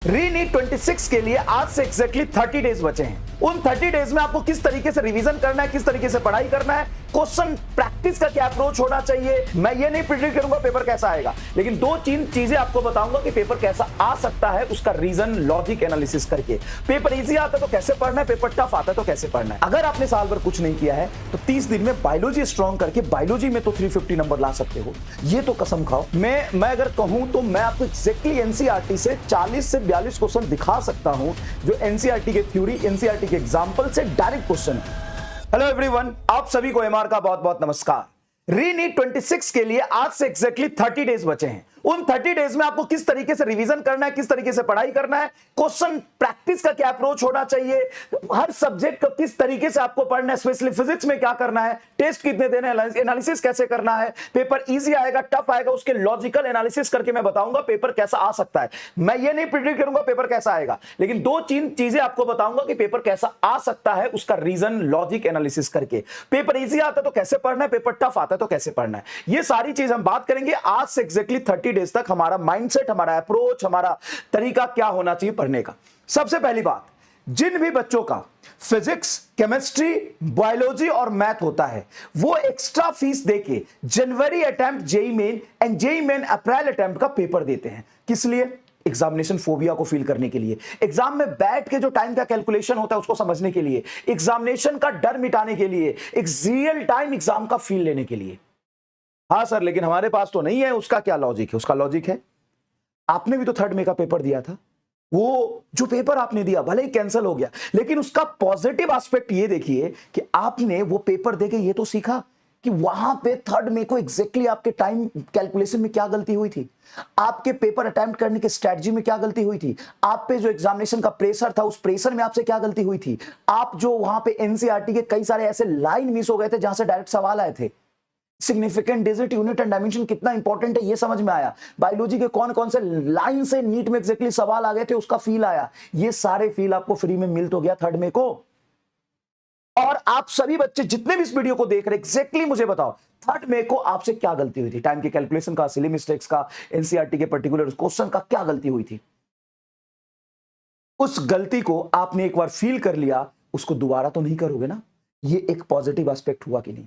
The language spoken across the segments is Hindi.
रीनीट 26 के लिए आज से एग्जैक्टली 30 डेज बचे हैं। उन 30 डेज में आपको किस तरीके से रिवीजन करना है, किस तरीके से पढ़ाई करना है, क्वेश्चन प्रैक्टिस का क्या अप्रोच होना चाहिए। मैं ये नहीं प्रिडिक्ट करूंगा पेपर कैसा आएगा, लेकिन दो तीन चीजें आपको बताऊंगा कि पेपर कैसा आ सकता है, उसका रीजन लॉजिक एनालिसिस करके। पेपर इजी आता है तो कैसे पढ़ना है, पेपर टफ आता है तो कैसे पढ़ना है। अगर आपने साल भर कुछ नहीं किया है तो 30 दिन में बायोलॉजी स्ट्रॉन्ग करके बायोलॉजी में तो 350 नंबर ला सकते हो, ये तो कसम खाओ। मैं अगर कहूं तो मैं आपको एग्जैक्टली एनसीईआरटी से 40 से 42 क्वेश्चन दिखा सकता हूं जो एनसीईआरटी के थ्योरी, एनसीईआरटी के एग्जांपल से डायरेक्ट क्वेश्चन है। हेलो एवरीवन, आप सभी को एमआर का बहुत बहुत नमस्कार। रीनीट 26 के लिए आज से एग्जैक्टली 30 डेज बचे हैं। उन 30 डेज में आपको किस तरीके से रिवीजन करना है, किस तरीके से पढ़ाई करना है, क्वेश्चन प्रैक्टिस का क्या अप्रोच होना चाहिए, हर सब्जेक्ट का किस तरीके से आपको पढ़ना है, स्पेशली फिजिक्स में क्या करना है, टेस्ट कितने देने हैं, एनालिसिस कैसे करना है, पेपर इजी आएगा टफ आएगा, उसके लॉजिकल एनालिसिस करके मैं बताऊंगा पेपर कैसा आ सकता है। मैं ये नहीं प्रिडिक्ट करूंगा पेपर कैसा आएगा, लेकिन दो तीन चीजें आपको बताऊंगा कि पेपर कैसा आ सकता है, उसका रीजन लॉजिक एनालिसिस करके। पेपर इजी आता है तो कैसे पढ़ना है, पेपर टफ आता है तो कैसे पढ़ना है, ये सारी चीज हम बात करेंगे आज से एग्जैक्टली 30 डेज तक। हमारा माइंडसेट, हमारा अप्रोच, हमारा तरीका क्या होना चाहिए पढ़ने का। सबसे पहली बात, जिन भी बच्चों का फिजिक्स, केमिस्ट्री, बायोलॉजी और मैथ होता है वो एक्स्ट्रा फीस देके जनवरी attempt JEE main and JEE main April attempt का पेपर देते हैं। किस लिए? एग्जामिनेशन फोबिया को फील करने के लिए, एग्जाम में बैठ के जो टाइम का कैलकुलेशन होता है उसको समझने के लिए, एग्जामिनेशन का डर मिटाने के लिए, एक रियल टाइम एग्जाम का फील लेने के लिए। हाँ सर, लेकिन हमारे पास तो नहीं है। उसका क्या लॉजिक है? उसका लॉजिक है, आपने भी तो थर्ड में का पेपर दिया था। वो जो पेपर आपने दिया भले ही कैंसिल हो गया, लेकिन उसका पॉजिटिव एस्पेक्ट ये देखिए कि आपने वो पेपर देके ये तो सीखा कि वहां पे थर्ड में को एग्जैक्टली आपके टाइम कैलकुलेशन में क्या गलती हुई थी, आपके पेपर अटेम्प्ट करने के स्ट्रेटजी में क्या गलती हुई थी, आप पे जो एग्जामिनेशन का प्रेशर था उस प्रेशर में आपसे क्या गलती हुई थी, आप जो वहां पे एनसीईआरटी के कई सारे ऐसे लाइन मिस हो गए थे जहां से डायरेक्ट सवाल आए थे। Significant digit, unit and dimension कितना इंपॉर्टेंट है ये समझ में आया। बायोलॉजी के कौन कौन से लाइन से नीट में एग्जैक्टली सवाल आ गए थे उसका फील आया। ये सारे फील आपको फ्री में मिल तो गया थर्ड में को। और आप सभी बच्चे जितने भी इस वीडियो को देख रहे एग्जैक्टली मुझे बताओ थर्ड में को आपसे क्या गलती हुई थी, टाइम के कैलकुलेशन का, सिली मिस्टेक्स का, एनसीईआरटी के पर्टिकुलर क्वेश्चन का क्या गलती हुई थी। उस गलती को आपने एक बार फील कर लिया, उसको दोबारा तो नहीं करोगे ना। ये एक पॉजिटिव एस्पेक्ट हुआ कि नहीं?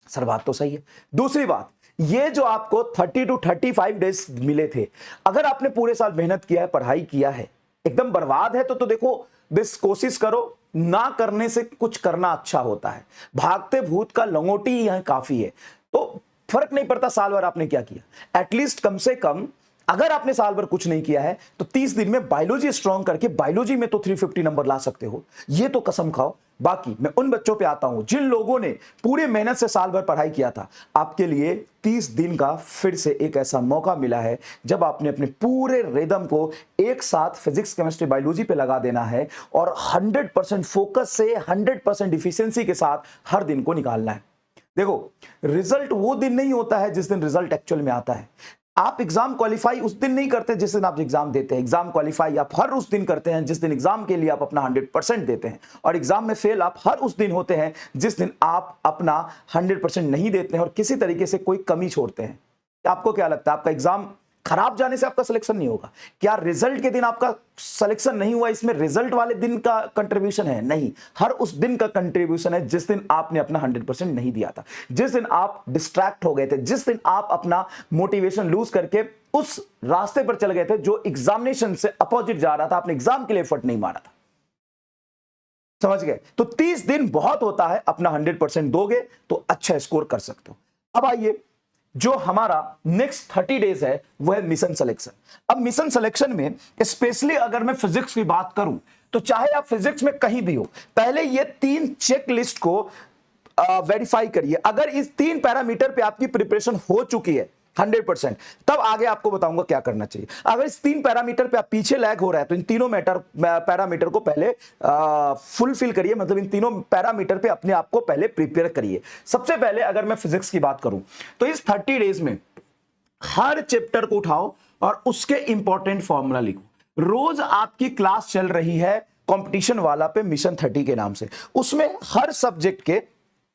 सर बात तो सही है। दूसरी बात, ये जो आपको 30 to 35 डेज मिले थे, अगर आपने पूरे साल मेहनत किया है, पढ़ाई किया है, एकदम बर्बाद है तो देखो बस कोशिश करो, ना करने से कुछ करना अच्छा होता है। भागते भूत का लंगोटी ही यहां काफी है, तो फर्क नहीं पड़ता साल भर आपने क्या किया। एटलीस्ट कम से कम अगर आपने साल भर कुछ नहीं किया है तो 30 दिन में बायोलॉजी स्ट्रॉन्ग करके बायोलॉजी में तो 350 नंबर ला सकते हो, ये तो कसम खाओ। बाकी मैं उन बच्चों पे आता हूं जिन लोगों ने पूरे मेहनत से साल भर पढ़ाई किया था। आपके लिए 30 दिन का फिर से एक ऐसा मौका मिला है जब आपने अपने पूरे रिदम को एक साथ फिजिक्स, केमिस्ट्री, बायोलॉजी पे लगा देना है और 100% फोकस से 100% इफिशिएंसी के साथ हर दिन को निकालना है। देखो, रिजल्ट वो दिन नहीं होता है जिस दिन रिजल्ट एक्चुअल में आता है। आप एग्जाम क्वालिफाई उस दिन नहीं करते जिस दिन आप एग्जाम देते हैं। एग्जाम क्वालिफाई आप हर उस दिन करते हैं जिस दिन एग्जाम के लिए आप अपना 100% देते हैं, और एग्जाम में फेल आप हर उस दिन होते हैं जिस दिन आप अपना 100% नहीं देते हैं और किसी तरीके से कोई कमी छोड़ते हैं। आपको क्या लगता है, आपका एग्जाम खराब जाने से आपका सिलेक्शन नहीं होगा? क्या रिजल्ट के दिन आपका सिलेक्शन नहीं हुआ, इसमें रिजल्ट वाले दिन का कंट्रीब्यूशन है? नहीं, हर उस दिन का कंट्रीब्यूशन है जिस दिन आपने अपना 100% नहीं दिया था, जिस दिन आप डिस्ट्रैक्ट हो गए थे, जिस दिन आप अपना मोटिवेशन लूज करके उस रास्ते पर चल गए थे जो एग्जामिनेशन से अपोजिट जा रहा था, आपने एग्जाम के लिए एफर्ट नहीं मारा था। समझ गए? तो 30 दिन बहुत होता है, अपना 100% दोगे तो अच्छा स्कोर कर सकते हो। अब आइए, जो हमारा नेक्स्ट 30 डेज है वो है मिशन सिलेक्शन। अब मिशन सिलेक्शन में स्पेशली अगर मैं फिजिक्स की बात करूं तो चाहे आप फिजिक्स में कहीं भी हो, पहले ये 3 चेक लिस्ट को वेरीफाई करिए। अगर इस 3 पैरामीटर पे आपकी प्रिपरेशन हो चुकी है 100%, तब आगे आपको बताऊंगा क्या करना चाहिए। अगर इस 3 पैरामीटर पे आप पीछे लैग हो रहा है तो इन तीनों पैरामीटर को पहले फुलफिल करिए, मतलब इन तीनों पैरामीटर पे अपने आप को पहले प्रिपेयर करिए। सबसे पहले अगर मैं फिजिक्स की बात करूं तो इस 30 डेज में हर चैप्टर को उठाओ और उसके इंपॉर्टेंट फॉर्मूला लिखो। रोज आपकी क्लास चल रही है कंपटीशन वाला पे मिशन 30 के नाम से, उसमें हर सब्जेक्ट के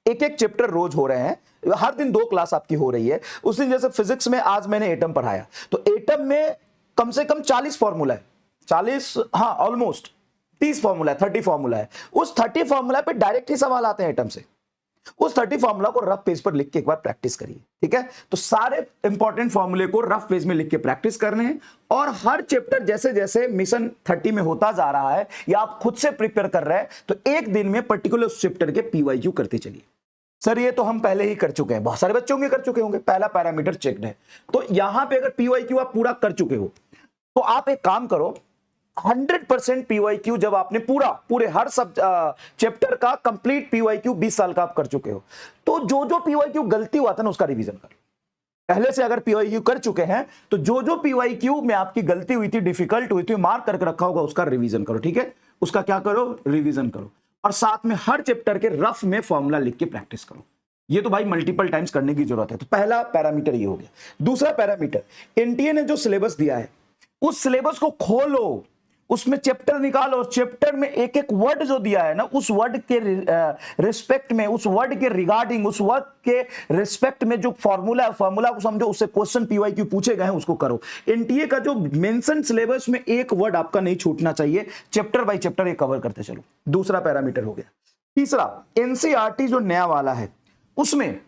एक एक चैप्टर रोज हो रहे हैं, हर दिन 2 क्लास आपकी हो रही है। उस दिन जैसे फिजिक्स में आज मैंने एटम पढ़ाया तो एटम में कम से कम 40 फॉर्मूला है, 40, हाँ ऑलमोस्ट 30 फॉर्मूला है, 30 फॉर्मूला है। उस 30 फॉर्मूला पे डायरेक्ट ही सवाल आते हैं आइटम से। उस 30 फॉर्मूला को रफ पेज पर लिख के एक बार प्रैक्टिस करिए, ठीक है। तो सारे इंपॉर्टेंट फॉर्मूले को रफ पेज में लिख के प्रैक्टिस करने हैं, और हर चैप्टर जैसे जैसे मिशन 30 में होता जा रहा है या आप खुद से प्रिपेयर कर रहे हैं, तो एक दिन में पर्टिकुलर उस चैप्टर के पीवाईक्यू करते चलिए। सर ये तो हम पहले ही कर चुके हैं, बहुत सारे बच्चों के कर चुके होंगे, पहला पैरामीटर चेक्ड है। तो यहां पे अगर पीवाईक्यू आप पूरा कर चुके हो तो आप एक काम करो, 100% पीवाईक्यू जब आपने पूरे हर सब चैप्टर का कंप्लीट पीवाईक्यू 20 साल का आप कर चुके हो, तो जो जो पीवाईक्यू गलती हुआ था ना उसका रिवीजन करो। पहले से अगर पीवाईक्यू कर चुके हैं तो जो जो पीवाईक्यू में आपकी गलती हुई थी, डिफिकल्ट हुई थी, मार्क करके रखा होगा, उसका रिवीजन करो, ठीक है। उसका क्या करो, रिवीजन करो, और साथ में हर चैप्टर के रफ में फॉर्मूला लिख के प्रैक्टिस करो। ये तो भाई मल्टीपल टाइम्स करने की जरूरत है। तो पहला पैरामीटर ये हो गया। दूसरा पैरामीटर, एनटीए ने जो सिलेबस दिया है उस सिलेबस को खोलो, उसमें चैप्टर निकालो, और चैप्टर में एक एक वर्ड जो दिया है ना, उस वर्ड के रिस्पेक्ट में, उस वर्ड के रिगार्डिंग, उस वर्ड के रिस्पेक्ट में जो फॉर्मूला है, फॉर्मूला को समझो, उससे क्वेश्चन पीवाईक्यू पूछे गए हैं उसको करो। एनटीए का जो मेंशन सिलेबस में एक वर्ड आपका नहीं छूटना चाहिए, चैप्टर बाय चैप्टर ये कवर करते चलो। दूसरा पैरामीटर हो गया। तीसरा, एनसीईआरटी जो नया वाला है उसमें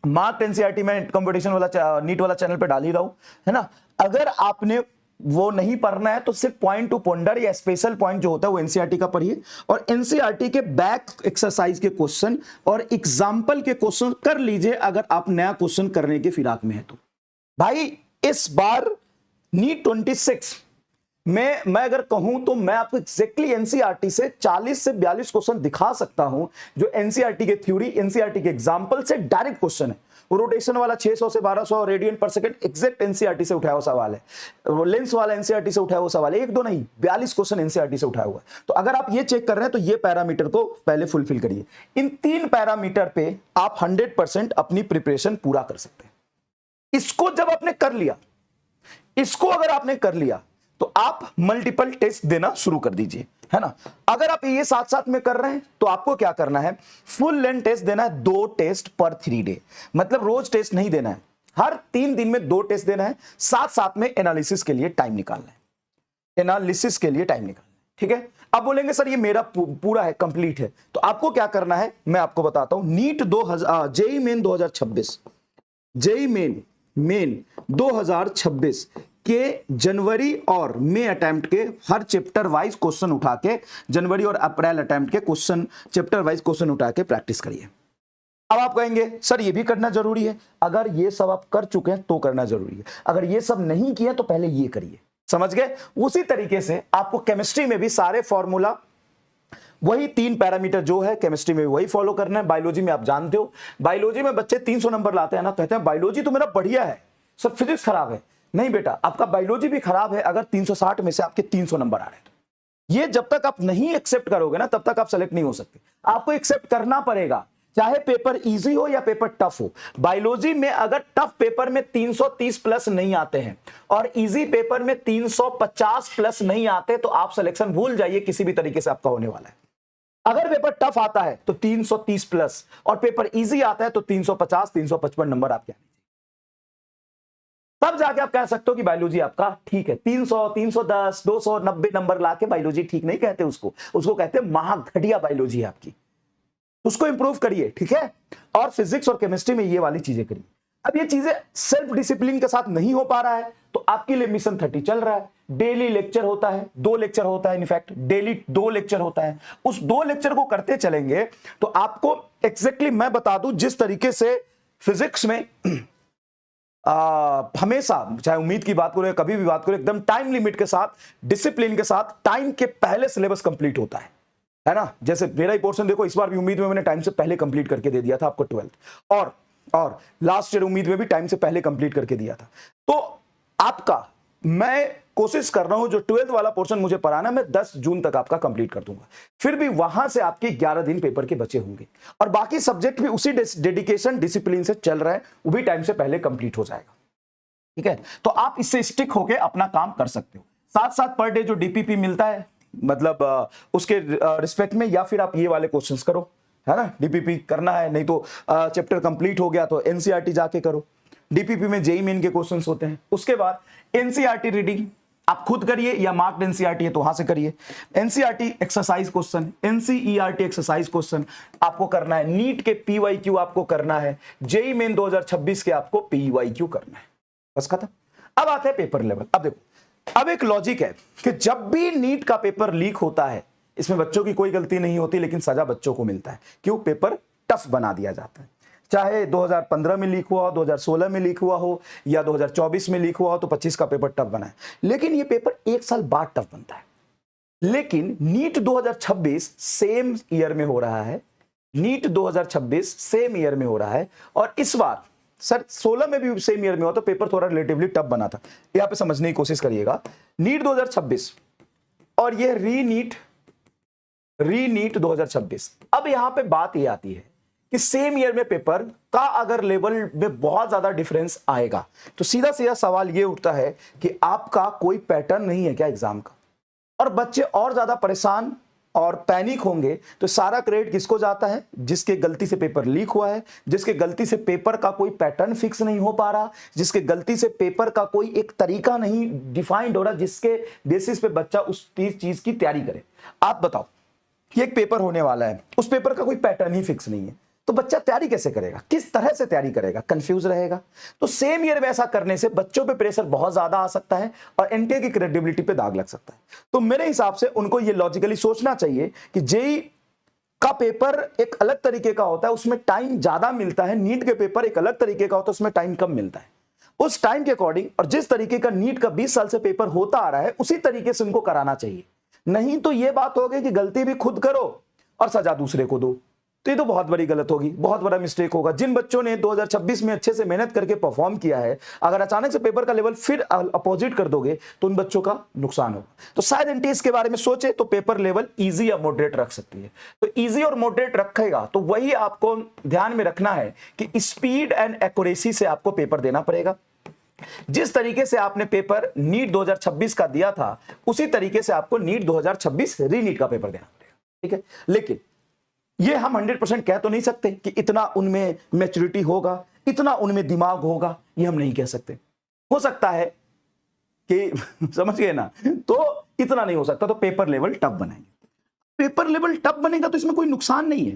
मार्क एनसीईआरटी में कंपटीशन वाला नीट वाला चैनल पे डाल ही रहा हूं, है ना। अगर आपने वो नहीं पढ़ना है तो सिर्फ पॉइंट टू पॉन्डर या स्पेशल पॉइंट जो होता है वो एनसीईआरटी का पढ़िए, और एनसीईआरटी के बैक एक्सरसाइज के क्वेश्चन और एग्जाम्पल के क्वेश्चन कर लीजिए अगर आप नया क्वेश्चन करने के फिराक में है तो। भाई इस बार नीट 26 मैं अगर कहूं तो मैं आपको एग्जैक्टली एनसीईआरटी से 40 से 42 क्वेश्चन दिखा सकता हूं, जो एनसीईआरटी के थ्योरी, एनसीईआरटी के एग्जांपल से डायरेक्ट क्वेश्चन है। रोटेशन वाला 600 से 1200 रेडियन पर सेकंड एग्जैक्ट एनसीईआरटी से उठाया हुआ सवाल है। लेंस वाला एनसीईआरटी से उठाया हुआ सवाल है, एक दो नहीं 42 क्वेश्चन एनसीईआरटी से उठाया हुआ है। तो अगर आप ये चेक कर रहे हैं तो ये पैरामीटर को पहले फुलफिल करिए। इन 3 पैरामीटर पे आप 100% अपनी प्रिपरेशन पूरा कर सकते हैं। इसको जब आपने कर लिया, इसको अगर आपने कर लिया तो आप मल्टीपल टेस्ट देना शुरू कर दीजिए, है ना। अगर आप ये साथ साथ में कर रहे हैं तो आपको क्या करना है, फुल लेंथ टेस्ट देना है, 2 टेस्ट पर 3 डे, मतलब रोज टेस्ट नहीं देना है, हर 3 दिन में 2 टेस्ट देना है, साथ साथ में एनालिसिस के लिए टाइम निकालना है, एनालिसिस के लिए टाइम निकालना है, ठीक है। अब बोलेंगे सर ये मेरा पूरा है, कंप्लीट है, तो आपको क्या करना है मैं आपको बताता हूं। NEET JEE Main 2026, JEE Main 2026 के जनवरी और मई अटेम्प्ट के हर चैप्टर वाइज क्वेश्चन उठा के, जनवरी और अप्रैल अटेम्प्ट के क्वेश्चन चैप्टर वाइज क्वेश्चन उठा के प्रैक्टिस करिए। अब आप कहेंगे सर ये भी करना जरूरी है, अगर ये सब आप कर चुके हैं तो करना जरूरी है, अगर ये सब नहीं किया तो पहले ये करिए, समझ गए। उसी तरीके से आपको केमिस्ट्री में भी सारे फॉर्मूला, वही 3 पैरामीटर जो है केमिस्ट्री में वही फॉलो करना है। बायोलॉजी में आप जानते हो, बायोलॉजी में बच्चे 300 नंबर लाते हैं ना, कहते हैं बायोलॉजी तो मेरा बढ़िया है, सर फिजिक्स खराब है। नहीं बेटा, आपका बायोलॉजी भी खराब है अगर 360 में से आपके 300 नंबर आ रहे हैं तो। ये जब तक आप नहीं एक्सेप्ट करोगे ना तब तक आप सेलेक्ट नहीं हो सकते। आपको एक्सेप्ट करना पड़ेगा, चाहे पेपर इजी हो या पेपर टफ हो। बायोलॉजी में अगर टफ पेपर में 330 प्लस नहीं आते हैं और इजी पेपर में 350 प्लस नहीं आते तो आप सिलेक्शन भूल जाइए, किसी भी तरीके से आपका होने वाला है। अगर पेपर टफ आता है तो 330 प्लस और पेपर इजी आता है तो 350 355 नंबर आपके, तब जाके आप कह सकते हो कि बायोलॉजी आपका ठीक है। 300 310 290 नंबर लाके बायोलॉजी ठीक नहीं कहते, उसको कहते हैं महाघटिया बायोलॉजी है आपकी, उसको इंप्रूव करिए, ठीक है। और फिजिक्स और केमिस्ट्री में ये वाली चीजें करिए। अब ये चीजें सेल्फ डिसिप्लिन के साथ नहीं हो पा रहा है तो आपके लिए मिशन 30 चल रहा है। डेली लेक्चर होता है, 2 लेक्चर होता है, इनफैक्ट डेली 2 लेक्चर होता है। उस 2 लेक्चर को करते चलेंगे तो आपको एग्जैक्टली मैं बता दूं, जिस तरीके से फिजिक्स में हमेशा, चाहे उम्मीद की बात करो या कभी भी बात करो, एकदम टाइम लिमिट के साथ, डिसिप्लिन के साथ, टाइम के पहले सिलेबस कंप्लीट होता है ना। जैसे मेरा ही पोर्शन देखो, इस बार भी उम्मीद में मैंने टाइम से पहले कंप्लीट करके दे दिया था आपको 12th, और लास्ट ईयर उम्मीद में भी टाइम से पहले कंप्लीट करके दिया था। तो आपका मैं कोशिश कर रहा हूं जो 12th वाला पोर्शन मुझे पढ़ाना, मैं 10 जून तक आपका कंप्लीट कर दूंगा। फिर भी वहां से आपके 11 दिन पेपर के बचे होंगे और बाकी सब्जेक्ट भी उसी डेडिकेशन डिसिप्लिन से चल रहा है, वो भी टाइम से पहले कंप्लीट हो जाएगा, ठीक है। तो आप इससे स्टिक होके अपना काम कर सकते हो। साथ साथ पर डे जो डीपीपी मिलता है, मतलब उसके रिस्पेक्ट में, या फिर आप ये वाले क्वेश्चंस करो, है ना। डीपीपी करना है, नहीं तो चैप्टर कंप्लीट हो गया तो एनसीईआरटी जाके करो। डीपीपी में जेईई मेन के क्वेश्चंस होते हैं। उसके बाद एनसीईआरटी रीडिंग आप खुद करिए या मार्क्ड एनसीईआरटी है तो वहां से करिए। NCERT exercise question, NCERT exercise question आपको करना है। नीट के पीवाईक्यू आपको करना है, जेईई मेन 2026 के आपको पीवाईक्यू करना है, बस खत्म। अब आते हैं पेपर लेवल। अब देखो, अब एक लॉजिक है कि जब भी नीट का पेपर लीक होता है, इसमें बच्चों की कोई गलती नहीं होती, लेकिन सजा बच्चों को मिलता है। क्यों? पेपर टफ बना दिया जाता है। चाहे 2015 में लीक हुआ हो, 2016 में लीक हुआ हो, या 2024 में लीक हुआ हो, तो 25 का पेपर टफ बना है। लेकिन ये पेपर एक साल बाद टफ बनता है। लेकिन नीट 2026 सेम ईयर में हो रहा है, नीट 2026 सेम ईयर में हो रहा है। और इस बार सर 16 में भी सेम ईयर में हो तो पेपर थोड़ा रिलेटिवली टफ बना था। यहां पे समझने की कोशिश करिएगा। नीट 2026 और ये रीनीट 2026। अब यहां पे बात ये आती है कि सेम ईयर में पेपर का अगर लेवल में बहुत ज्यादा डिफरेंस आएगा तो सीधा सीधा सवाल ये उठता है कि आपका कोई पैटर्न नहीं है क्या एग्जाम का, और बच्चे और ज्यादा परेशान और पैनिक होंगे। तो सारा क्रेडिट किसको जाता है? जिसके गलती से पेपर लीक हुआ है, जिसके गलती से पेपर का कोई पैटर्न फिक्स नहीं हो पा रहा, जिसके गलती से पेपर का कोई एक तरीका नहीं डिफाइंड हो रहा, जिसके बेसिस पे बच्चा उस चीज की तैयारी करे। आप बताओ कि एक पेपर होने वाला है, उस पेपर का कोई पैटर्न ही फिक्स नहीं है, तो बच्चा तैयारी कैसे करेगा? किस तरह से तैयारी करेगा? कंफ्यूज रहेगा। तो सेम ईयर में ऐसा करने से बच्चों पे प्रेशर बहुत ज्यादा आ सकता है और एनटीए की क्रेडिबिलिटी पे दाग लग सकता है। तो मेरे हिसाब से उनको ये लॉजिकली सोचना चाहिए कि जेईई का पेपर एक अलग तरीके का होता है, उसमें टाइम ज्यादा मिलता है। नीट के पेपर एक अलग तरीके का होता है, उसमें टाइम कम मिलता है। उस टाइम के अकॉर्डिंग और जिस तरीके का नीट का 20 साल से पेपर होता आ रहा है, उसी तरीके से उनको कराना चाहिए। नहीं तो ये बात होगी कि गलती भी खुद करो और सजा दूसरे को दो, तो ये तो बहुत बड़ी गलत होगी, बहुत बड़ा मिस्टेक होगा। जिन बच्चों ने 2026 में अच्छे से मेहनत करके परफॉर्म किया है, अगर अचानक से पेपर का लेवल फिर अपोजिट कर दोगे तो उन बच्चों का नुकसान होगा। तो शायद एनटीए इसके बारे में सोचे तो पेपर लेवल इजी या मॉडरेट रख सकती है। तो इजी और मॉडरेट रखेगा तो वही आपको ध्यान में रखना है कि स्पीड एंड एक्यूरेसी से आपको पेपर देना पड़ेगा। जिस तरीके से आपने पेपर नीट 2026 का दिया था, उसी तरीके से आपको नीट 2026 रीनीट का पेपर देना पड़ेगा, ठीक है। लेकिन ये हम 100% कह तो नहीं सकते कि इतना उनमें मैच्योरिटी होगा, इतना उनमें दिमाग होगा, ये हम नहीं कह सकते। हो सकता है कि समझ गए ना, तो इतना नहीं हो सकता। तो पेपर लेवल टफ बनाएंगे। पेपर लेवल टफ बनेगा तो इसमें कोई नुकसान नहीं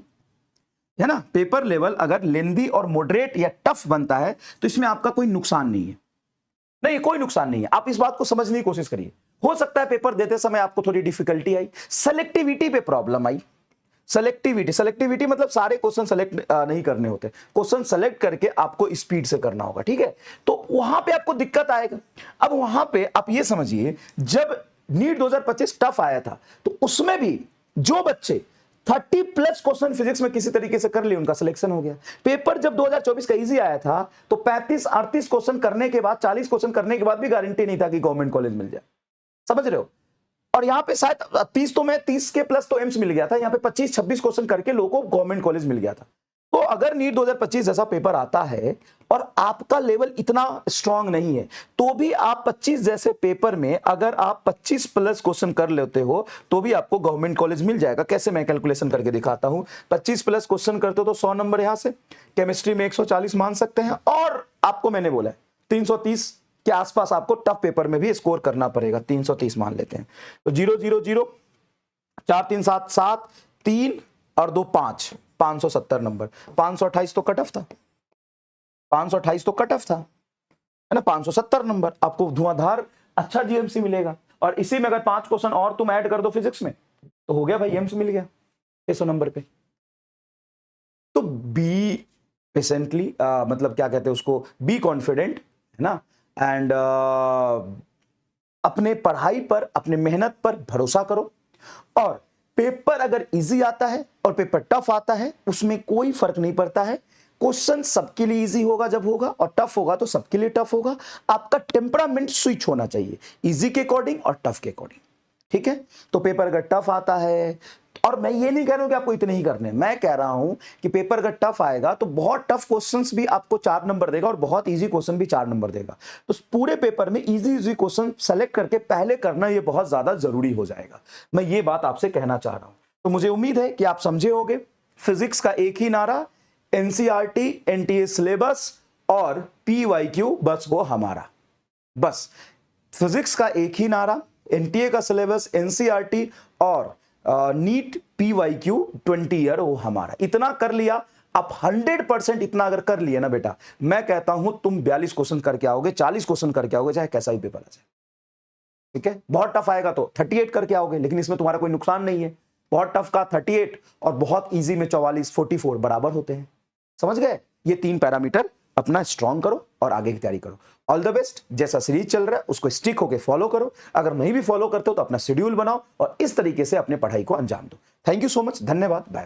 है ना। पेपर लेवल अगर लेंदी और मॉडरेट या टफ बनता है तो इसमें आपका कोई नुकसान नहीं है, नहीं कोई नुकसान नहीं है। आप इस बात को समझने की कोशिश करिए। हो सकता है पेपर देते समय आपको थोड़ी डिफिकल्टी आई, सेलेक्टिविटी पे प्रॉब्लम आई। सेलेक्टिविटी मतलब सारे क्वेश्चन सेलेक्ट नहीं करने होते, क्वेश्चन सेलेक्ट करके आपको स्पीड से करना होगा, ठीक है। तो वहां पे आपको दिक्कत आएगा। अब वहां पे आप ये समझिए, जब नीट 2025 टफ आया था तो उसमें भी जो बच्चे 30+ क्वेश्चन फिजिक्स में किसी तरीके से कर लिए, उनका सिलेक्शन हो गया। पेपर जब 2024 का इजी आया था तो 35-38 क्वेश्चन करने के बाद, 40 क्वेश्चन करने के बाद भी गारंटी नहीं था कि गवर्नमेंट कॉलेज मिल जाए, समझ रहे हो। और यहां पे शायद 30 तो मैं 30 के प्लस तो एम्स मिल गया था, यहां पे 25-26 क्वेश्चन करके लोगों को गवर्नमेंट कॉलेज मिल गया था। तो अगर नीट 2025 जैसा पेपर आता है और आपका लेवल इतना स्ट्रांग नहीं है, तो भी आप 25 जैसे पेपर में अगर आप 25+ क्वेश्चन कर लेते हो तो भी आपको गवर्नमेंट कॉलेज मिल जाएगा। कैसे? मैं कैलकुलेशन करके दिखाता हूं। 25+ क्वेश्चन करते हो तो 100 नंबर यहां से, केमिस्ट्री में 140 मान सकते हैं, और आपको मैंने बोला 330 के आसपास आपको टफ पेपर में भी स्कोर करना पड़ेगा। 330 मान लेते हैं तो 0 0 0 4 3 7 7 3 और 2 5, 570 नंबर। 528 तो कट ऑफ था, 528 तो कट ऑफ था, है ना। 570 नंबर आपको धुआंधार अच्छा जीएमसी मिलेगा। और इसी में अगर 5 क्वेश्चन और तुम ऐड कर दो फिजिक्स में तो हो गया भाई, एम्स मिल गया 600 नंबर पे। तो बी पेशेंटली मतलब क्या कहते हैं उसको, बी कॉन्फिडेंट, है ना। एंड अपने पढ़ाई पर, अपने मेहनत पर भरोसा करो। और पेपर अगर इजी आता है और पेपर टफ आता है, उसमें कोई फर्क नहीं पड़ता है। क्वेश्चन सबके लिए इजी होगा जब होगा, और टफ होगा तो सबके लिए टफ होगा। आपका टेम्परामेंट स्विच होना चाहिए, इजी के अकॉर्डिंग और टफ के अकॉर्डिंग, ठीक है। तो पेपर अगर टफ आता है, और मैं ये नहीं कह रहा हूं कि आपको इतने ही करने, मैं कह रहा हूं कि पेपर अगर टफ आएगा तो बहुत टफ क्वेश्चंस भी आपको 4 नंबर देगा और बहुत इजी क्वेश्चन भी 4 नंबर देगा। तो पूरे पेपर में इजी क्वेश्चन सेलेक्ट करके पहले करना ये बहुत ज्यादा जरूरी हो जाएगा। मैं ये बात आपसे कहना चाह रहा हूं। तो मुझे उम्मीद है कि आप समझे होंगे। फिजिक्स का एक ही नारा, एनसीईआरटी, एनटीए सिलेबस और पीवाईक्यू बस वो हमारा, बस फिजिक्स का एक ही नारा, एनटीए का सिलेबस, एनसीईआरटी और नीट पीवाईक्यू 20 ईयर वो हमारा। इतना कर लिया आप 100%, इतना अगर कर लिया ना बेटा, मैं कहता हूं तुम 42 क्वेश्चन करके आओगे, 40 क्वेश्चन करके आओगे, चाहे कैसा ही पेपर आ जाए। ठीक है, बहुत टफ आएगा तो 38 करके आओगे, लेकिन इसमें तुम्हारा कोई नुकसान नहीं है। बहुत टफ का 38 और बहुत इजी में 44 44 बराबर होते हैं। समझ गए? ये 3 पैरामीटर अपना स्ट्रॉन्ग करो और आगे की तैयारी करो। All the best. जैसा सीरीज चल रहा है उसको स्टिक होकर फॉलो करो। अगर नहीं भी फॉलो करते हो तो अपना शेड्यूल बनाओ और इस तरीके से अपने पढ़ाई को अंजाम दो। थैंक यू सो मच, धन्यवाद, बाय।